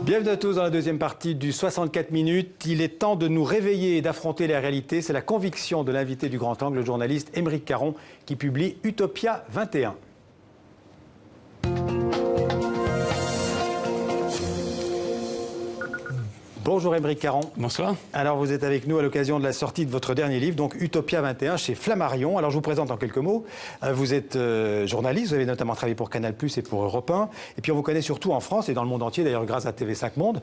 Bienvenue à tous dans la deuxième partie du 64 minutes. Il est temps de nous réveiller et d'affronter la réalité. C'est la conviction de l'invité du Grand Angle, le journaliste Aymeric Caron, qui publie Utopia 21. Bonjour Aymeric Caron. Bonsoir. Alors vous êtes avec nous à l'occasion de la sortie de votre dernier livre, donc Utopia 21 chez Flammarion. Alors je vous présente en quelques mots. Vous êtes journaliste, vous avez notamment travaillé pour Canal+ et pour Europe 1. Et puis on vous connaît surtout en France et dans le monde entier, d'ailleurs grâce à TV5 Monde,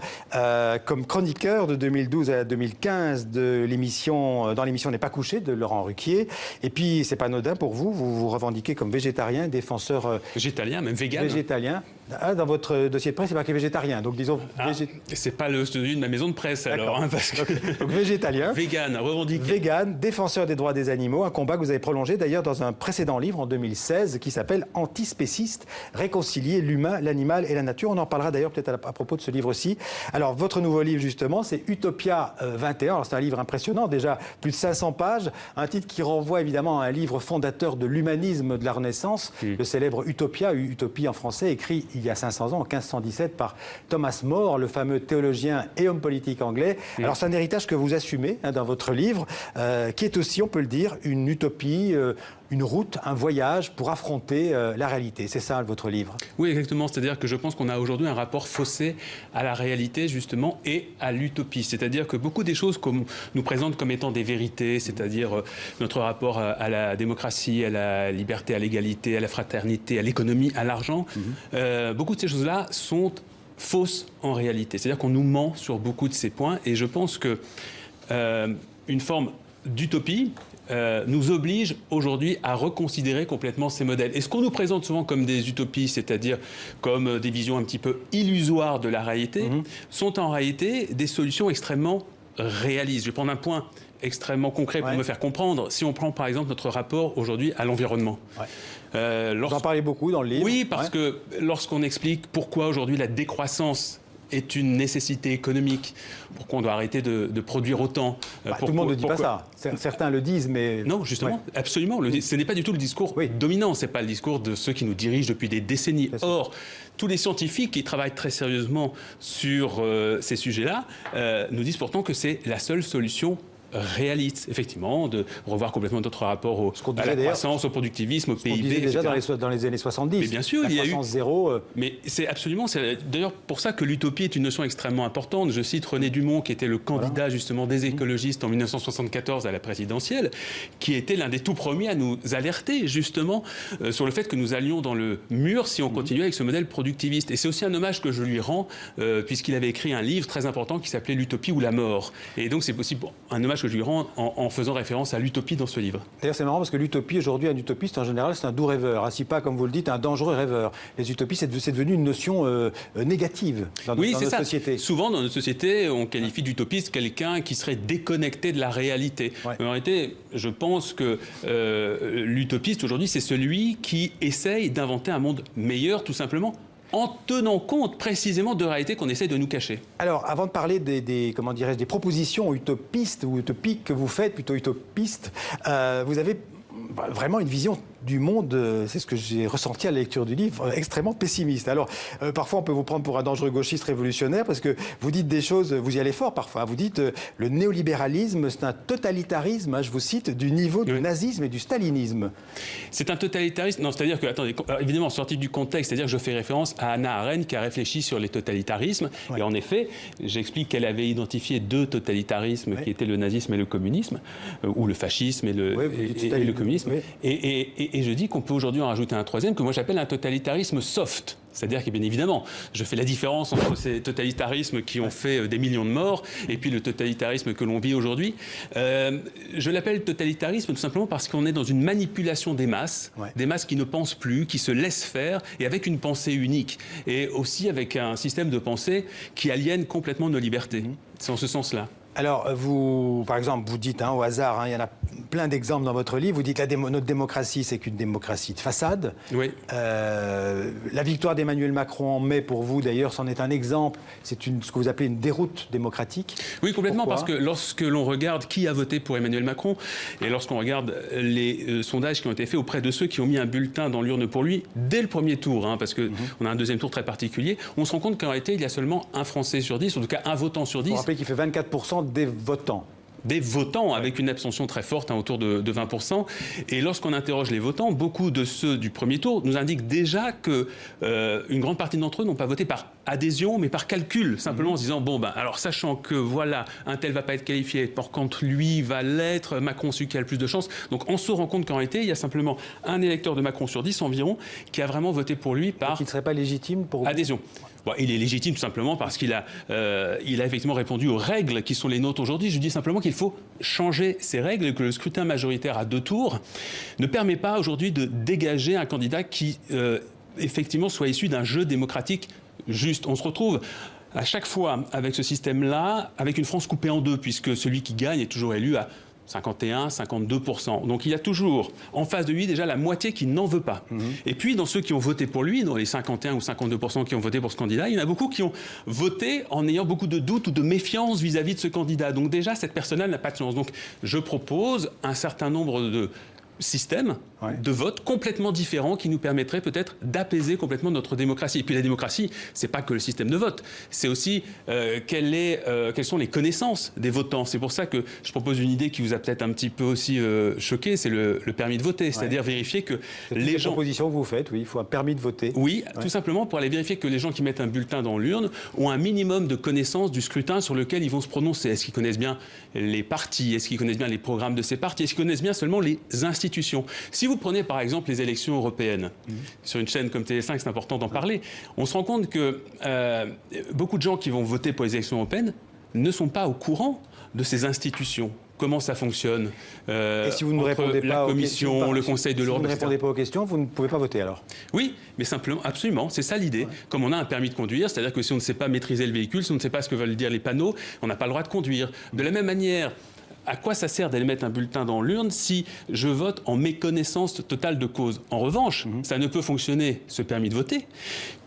comme chroniqueur de 2012 à 2015 dans l'émission N'est pas couché de Laurent Ruquier. Et puis c'est pas anodin pour vous, vous vous revendiquez comme végétarien, défenseur... végétalien, même vegan. Végétalien. Ah, dans votre dossier de presse, c'est marqué végétarien. Donc disons... C'est pas le studio de ma maison de presse alors. Hein, parce que... donc végétalien. Vegan, revendiqué. Vegan, défenseur des droits des animaux. Un combat que vous avez prolongé d'ailleurs dans un précédent livre en 2016 qui s'appelle Antispéciste, réconcilier l'humain, l'animal et la nature. On en parlera d'ailleurs peut-être à propos de ce livre-ci. Alors votre nouveau livre justement, c'est Utopia 21. Alors c'est un livre impressionnant, déjà plus de 500 pages. Un titre qui renvoie évidemment à un livre fondateur de l'humanisme de la Renaissance, le célèbre Utopia, Utopie en français, écrit il y a 500 ans, en 1517, par Thomas More, le fameux théologien et homme politique anglais. Alors c'est un héritage que vous assumez dans votre livre, qui est aussi, on peut le dire, une utopie, une route, un voyage pour affronter la réalité. C'est ça votre livre? Oui, exactement. C'est-à-dire que je pense qu'on a aujourd'hui un rapport faussé à la réalité, justement, et à l'utopie. C'est-à-dire que beaucoup des choses qu'on nous présente comme étant des vérités, c'est-à-dire notre rapport à la démocratie, à la liberté, à l'égalité, à la fraternité, à l'économie, à l'argent, beaucoup de ces choses-là sont fausses en réalité. C'est-à-dire qu'on nous ment sur beaucoup de ces points. Et je pense que une forme d'utopie nous oblige aujourd'hui à reconsidérer complètement ces modèles. Et ce qu'on nous présente souvent comme des utopies, c'est-à-dire comme des visions un petit peu illusoires de la réalité, sont en réalité des solutions extrêmement réalistes. Je vais prendre un point extrêmement concret pour me faire comprendre. Si on prend par exemple notre rapport aujourd'hui à l'environnement. Vous en parlez beaucoup dans le livre. Oui, parce que lorsqu'on explique pourquoi aujourd'hui la décroissance est une nécessité économique, pourquoi on doit arrêter de produire autant. Tout le monde ne dit pas ça. Certains le disent, mais... Non, justement, absolument. Ce n'est pas du tout le discours dominant. Ce n'est pas le discours de ceux qui nous dirigent depuis des décennies. Or, tous les scientifiques qui travaillent très sérieusement sur ces sujets-là nous disent pourtant que c'est la seule solution réaliste, effectivement, de revoir complètement notre rapport à la croissance, au productivisme, au PIB, etc. Déjà dans les années 70. Mais bien sûr, il y a eu zéro. Mais c'est absolument, c'est d'ailleurs pour ça que l'utopie est une notion extrêmement importante. Je cite René Dumont, qui était le candidat justement des écologistes en 1974 à la présidentielle, qui était l'un des tout premiers à nous alerter justement sur le fait que nous allions dans le mur si on continuait avec ce modèle productiviste. Et c'est aussi un hommage que je lui rends, puisqu'il avait écrit un livre très important qui s'appelait L'utopie ou la mort. Et donc c'est aussi un hommage que je lui rends en faisant référence à l'utopie dans ce livre. D'ailleurs, c'est marrant parce que l'utopie, aujourd'hui, un utopiste, en général, c'est un doux rêveur. Ainsi pas, comme vous le dites, un dangereux rêveur. Les utopies, c'est devenu une notion négative dans notre société. Souvent, dans notre société, on qualifie d'utopiste quelqu'un qui serait déconnecté de la réalité. Mais en réalité, je pense que l'utopiste, aujourd'hui, c'est celui qui essaye d'inventer un monde meilleur, tout simplement, en tenant compte précisément de réalités qu'on essaie de nous cacher. Alors, avant de parler des propositions utopistes ou utopiques que vous faites, plutôt utopistes, vous avez vraiment une vision du monde, c'est ce que j'ai ressenti à la lecture du livre, extrêmement pessimiste. Alors, parfois, on peut vous prendre pour un dangereux gauchiste révolutionnaire parce que vous dites des choses, vous y allez fort parfois. Vous dites le néolibéralisme, c'est un totalitarisme, je vous cite, du niveau du nazisme et du stalinisme. C'est un totalitarisme. Non, c'est-à-dire que, attendez, évidemment, sorti du contexte, c'est-à-dire que je fais référence à Hannah Arendt qui a réfléchi sur les totalitarismes. Et en effet, j'explique qu'elle avait identifié deux totalitarismes qui étaient le nazisme et le communisme, ou le fascisme et le communisme. Et je dis qu'on peut aujourd'hui en rajouter un troisième que moi j'appelle un totalitarisme soft. C'est-à-dire que, bien évidemment, je fais la différence entre ces totalitarismes qui ont fait des millions de morts et puis le totalitarisme que l'on vit aujourd'hui. Je l'appelle totalitarisme tout simplement parce qu'on est dans une manipulation des masses qui ne pensent plus, qui se laissent faire et avec une pensée unique. Et aussi avec un système de pensée qui aliène complètement nos libertés. C'est en ce sens-là. Alors, vous, par exemple, vous dites, au hasard, il y en a plein d'exemples dans votre livre, vous dites que notre démocratie, c'est qu'une démocratie de façade. Oui. La victoire d'Emmanuel Macron en mai, pour vous, d'ailleurs, c'en est un exemple. C'est ce que vous appelez une déroute démocratique. Oui, complètement, Pourquoi ? parce que lorsque l'on regarde qui a voté pour Emmanuel Macron, et lorsqu'on regarde les sondages qui ont été faits auprès de ceux qui ont mis un bulletin dans l'urne pour lui, dès le premier tour, parce qu'on a un deuxième tour très particulier, on se rend compte qu'en réalité, il y a seulement un Français sur 10, en tout cas un votant sur 10. Vous rappelez qu'il fait 24% des votants. Des votants, avec une abstention très forte, autour de 20%. Et lorsqu'on interroge les votants, beaucoup de ceux du premier tour nous indiquent déjà qu'une grande partie d'entre eux n'ont pas voté par adhésion, mais par calcul, simplement en se disant, alors sachant que voilà, un tel va pas être qualifié, par contre lui va l'être, Macron celui qui a le plus de chances. Donc on se rend compte qu'en réalité, il y a simplement un électeur de Macron sur 10 environ qui a vraiment voté pour lui par qui ne serait pas légitime pour vous. Adhésion. Bon, il est légitime tout simplement parce qu'il a effectivement répondu aux règles qui sont les nôtres aujourd'hui. Je dis simplement qu'il faut changer ces règles et que le scrutin majoritaire à 2 tours ne permet pas aujourd'hui de dégager un candidat qui effectivement soit issu d'un jeu démocratique juste. On se retrouve à chaque fois avec ce système-là, avec une France coupée en deux, puisque celui qui gagne est toujours élu à 51, 52%. Donc il y a toujours en face de lui déjà la moitié qui n'en veut pas. Et puis dans ceux qui ont voté pour lui, dans les 51 ou 52% qui ont voté pour ce candidat, il y en a beaucoup qui ont voté en ayant beaucoup de doutes ou de méfiance vis-à-vis de ce candidat. Donc déjà cette personne-là n'a pas de chance. Donc je propose un certain nombre de système de vote complètement différent qui nous permettrait peut-être d'apaiser complètement notre démocratie. Et puis la démocratie, c'est pas que le système de vote, c'est aussi quelles sont les connaissances des votants. C'est pour ça que je propose une idée qui vous a peut-être un petit peu aussi choqué, c'est le permis de voter, c'est-à-dire vérifier que les gens... propositions que vous faites, oui, il faut un permis de voter. Oui, tout simplement pour aller vérifier que les gens qui mettent un bulletin dans l'urne ont un minimum de connaissances du scrutin sur lequel ils vont se prononcer. Est-ce qu'ils connaissent bien les partis? Est-ce qu'ils connaissent bien les programmes de ces partis? Est-ce qu'ils connaissent bien seulement les institutions? Si vous prenez par exemple les élections européennes, sur une chaîne comme Télé5, c'est important d'en parler, on se rend compte que beaucoup de gens qui vont voter pour les élections européennes ne sont pas au courant de ces institutions. Comment ça fonctionne et si vous ne répondez pas la Commission, le Conseil de l'Europe, si vous ne répondez pas aux questions, vous ne pouvez pas voter alors? Oui, mais simplement, absolument, c'est ça l'idée. Comme on a un permis de conduire, c'est-à-dire que si on ne sait pas maîtriser le véhicule, si on ne sait pas ce que veulent dire les panneaux, on n'a pas le droit de conduire. De la même manière... À quoi ça sert d'aller mettre un bulletin dans l'urne si je vote en méconnaissance totale de cause? En revanche, ça ne peut fonctionner, ce permis de voter,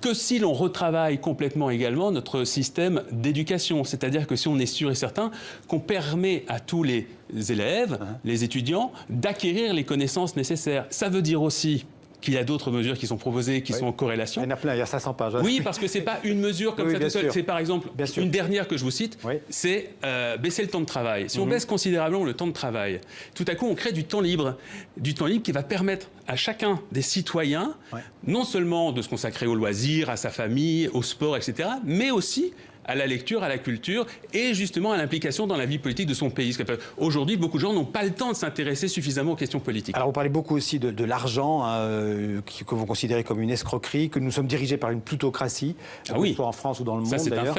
que si l'on retravaille complètement également notre système d'éducation. C'est-à-dire que si on est sûr et certain qu'on permet à tous les élèves, les étudiants, d'acquérir les connaissances nécessaires. Ça veut dire aussi qu'il y a d'autres mesures qui sont proposées, qui sont en corrélation. Il y en a plein, il y a 500 pages. Oui, parce que ce n'est pas une mesure comme ça toute seule. C'est par exemple, une dernière que je vous cite, c'est baisser le temps de travail. Si on baisse considérablement le temps de travail, tout à coup on crée du temps libre qui va permettre à chacun des citoyens, non seulement de se consacrer aux loisirs, à sa famille, au sport, etc., mais aussi à la lecture, à la culture et justement à l'implication dans la vie politique de son pays. Aujourd'hui, beaucoup de gens n'ont pas le temps de s'intéresser suffisamment aux questions politiques. Alors vous parlez beaucoup aussi de l'argent que vous considérez comme une escroquerie, que nous sommes dirigés par une plutocratie, que ce soit en France ou dans le monde d'ailleurs.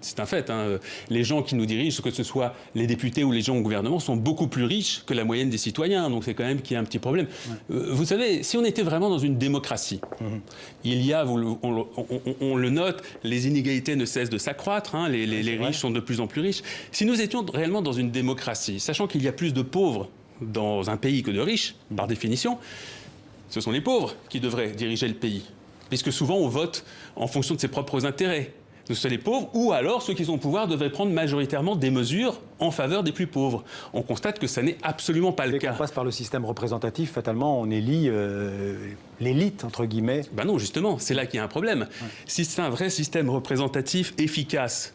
C'est un fait. Les gens qui nous dirigent, que ce soit les députés ou les gens au gouvernement, sont beaucoup plus riches que la moyenne des citoyens. Donc c'est quand même qu'il y a un petit problème. Vous savez, si on était vraiment dans une démocratie, il y a, on le note, les inégalités ne cessent de s'accroître. Les riches sont de plus en plus riches. Si nous étions réellement dans une démocratie, sachant qu'il y a plus de pauvres dans un pays que de riches, par définition, ce sont les pauvres qui devraient diriger le pays. Puisque souvent on vote en fonction de ses propres intérêts. Que ce soit les pauvres, ou alors ceux qui sont au pouvoir devraient prendre majoritairement des mesures en faveur des plus pauvres. On constate que ça n'est absolument pas le cas. Dès qu'on passe par le système représentatif, fatalement, on élit l'élite, entre guillemets. Ben non, justement, c'est là qu'il y a un problème. Si c'est un vrai système représentatif efficace,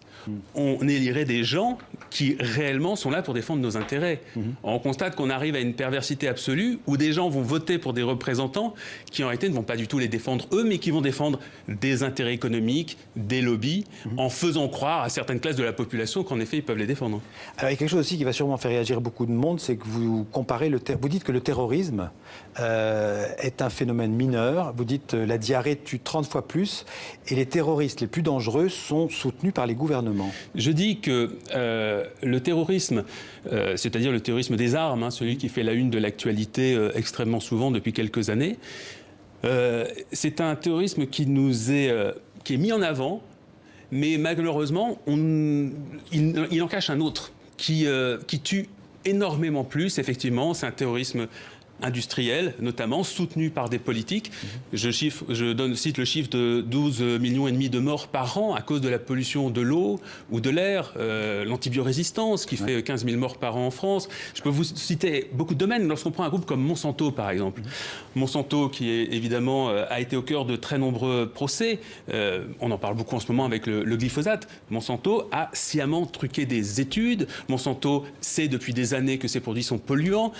on élirait des gens qui réellement sont là pour défendre nos intérêts. On constate qu'on arrive à une perversité absolue où des gens vont voter pour des représentants qui en réalité ne vont pas du tout les défendre eux, mais qui vont défendre des intérêts économiques, des lobbies, en faisant croire à certaines classes de la population qu'en effet ils peuvent les défendre. Alors il y a quelque chose aussi qui va sûrement faire réagir beaucoup de monde, c'est que vous comparez vous dites que le terrorisme est un phénomène mineur, vous dites la diarrhée tue 30 fois plus et les terroristes les plus dangereux sont soutenus par les gouvernements. Je dis que le terrorisme, c'est-à-dire le terrorisme des armes, celui qui fait la une de l'actualité extrêmement souvent depuis quelques années, c'est un terrorisme qui est mis en avant, mais malheureusement, il en cache un autre qui tue énormément plus, effectivement. C'est un terrorisme industriel, notamment, soutenu par des politiques. Je cite le chiffre de 12,5 millions de morts par an à cause de la pollution de l'eau ou de l'air, l'antibiorésistance qui fait 15 000 morts par an en France. Je peux vous citer beaucoup de domaines. Lorsqu'on prend un groupe comme Monsanto, par exemple. Monsanto, qui évidemment a été au cœur de très nombreux procès. On en parle beaucoup en ce moment avec le glyphosate. Monsanto a sciemment truqué des études. Monsanto sait depuis des années que ces produits sont polluants.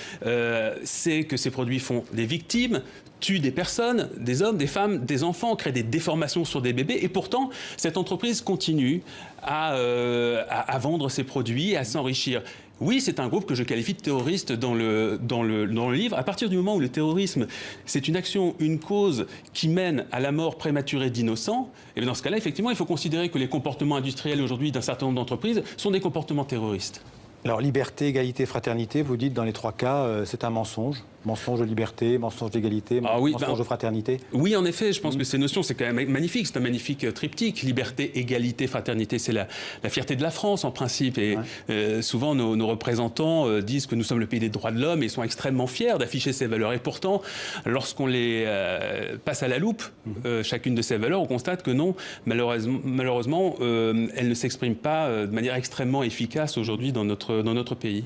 Sait que ces produits font des victimes, tuent des personnes, des hommes, des femmes, des enfants, créent des déformations sur des bébés. Et pourtant, cette entreprise continue à vendre ses produits et à s'enrichir. Oui, c'est un groupe que je qualifie de terroriste dans le livre. À partir du moment où le terrorisme, c'est une action, une cause qui mène à la mort prématurée d'innocents, et dans ce cas-là, effectivement, il faut considérer que les comportements industriels aujourd'hui d'un certain nombre d'entreprises sont des comportements terroristes. Alors, liberté, égalité, fraternité, vous dites dans les 3 cas, c'est un mensonge. Mensonge de liberté, mensonge d'égalité, mensonge de fraternité. Oui, en effet, je pense que ces notions, c'est quand même magnifique. C'est un magnifique triptyque. Liberté, égalité, fraternité, c'est la fierté de la France, en principe. Et souvent, nos représentants disent que nous sommes le pays des droits de l'homme et sont extrêmement fiers d'afficher ces valeurs. Et pourtant, lorsqu'on les passe à la loupe, chacune de ces valeurs, on constate que non, malheureusement, elles ne s'expriment pas de manière extrêmement efficace aujourd'hui dans notre pays.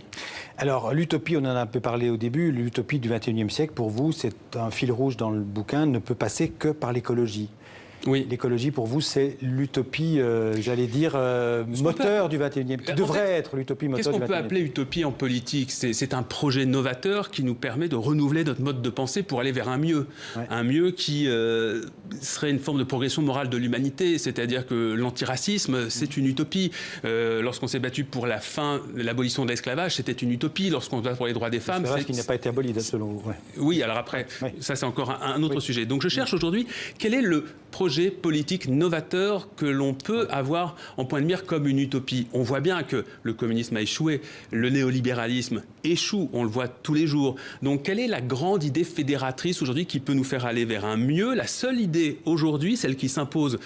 Alors, l'utopie, on en a un peu parlé au début, l'utopie du XXIe siècle, pour vous, c'est un fil rouge dans le bouquin, ne peut passer que par l'écologie. Oui. L'écologie, pour vous, c'est l'utopie, j'allais dire, moteur du XXIe siècle, qui devrait être l'utopie moteur du XXIe siècle. Qu'est-ce qu'on peut appeler utopie en politique? C'est un projet novateur qui nous permet de renouveler notre mode de pensée pour aller vers un mieux. Un mieux qui serait une forme de progression morale de l'humanité, c'est-à-dire que l'antiracisme, c'est une utopie. Lorsqu'on s'est battu pour la fin, l'abolition de l'esclavage, c'était une utopie. Lorsqu'on se bat pour les droits des femmes... C'est qui n'a pas été aboli, selon vous. Oui, alors après, ça c'est encore un autre sujet. Donc je cherche aujourd'hui quel est le projet politique novateur que l'on peut avoir en point de mire comme une utopie. On voit bien que le communisme a échoué, le néolibéralisme échoue, on le voit tous les jours. Donc quelle est la grande idée fédératrice aujourd'hui qui peut nous faire aller vers un mieux? La seule idée aujourd'hui, celle qui s'impose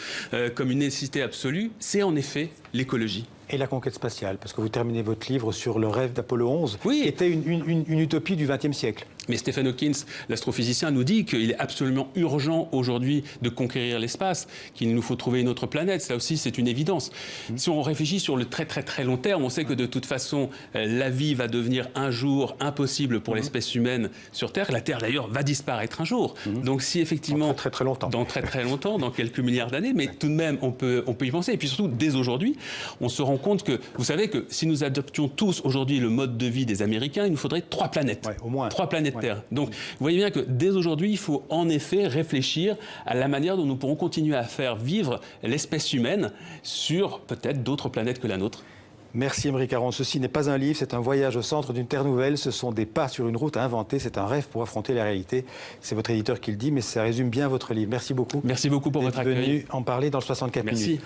comme une nécessité absolue, c'est en effet l'écologie. Et la conquête spatiale, parce que vous terminez votre livre sur le rêve d'Apollo 11, qui était une utopie du XXe siècle. Mais Stephen Hawking, l'astrophysicien, nous dit qu'il est absolument urgent aujourd'hui de conquérir l'espace, qu'il nous faut trouver une autre planète. Ça aussi, c'est une évidence. Si on réfléchit sur le très très très long terme, on sait que de toute façon, la vie va devenir un jour impossible pour l'espèce humaine sur Terre. La Terre, d'ailleurs, va disparaître un jour. Donc si effectivement... Dans très très longtemps. Dans très très longtemps, dans quelques milliards d'années, mais tout de même, on peut y penser. Et puis surtout, dès aujourd'hui, on se rend compte que, vous savez que si nous adoptions tous aujourd'hui le mode de vie des Américains, il nous faudrait 3 planètes. Au moins. 3 planètes Terre. Donc, vous voyez bien que dès aujourd'hui, il faut en effet réfléchir à la manière dont nous pourrons continuer à faire vivre l'espèce humaine sur peut-être d'autres planètes que la nôtre. Merci Aymeric Aron. Ceci n'est pas un livre, c'est un voyage au centre d'une terre nouvelle. Ce sont des pas sur une route à inventer. C'est un rêve pour affronter la réalité. C'est votre éditeur qui le dit, mais ça résume bien votre livre. Merci beaucoup. Merci beaucoup pour votre accueil. Venu en parler dans le 64 minutes.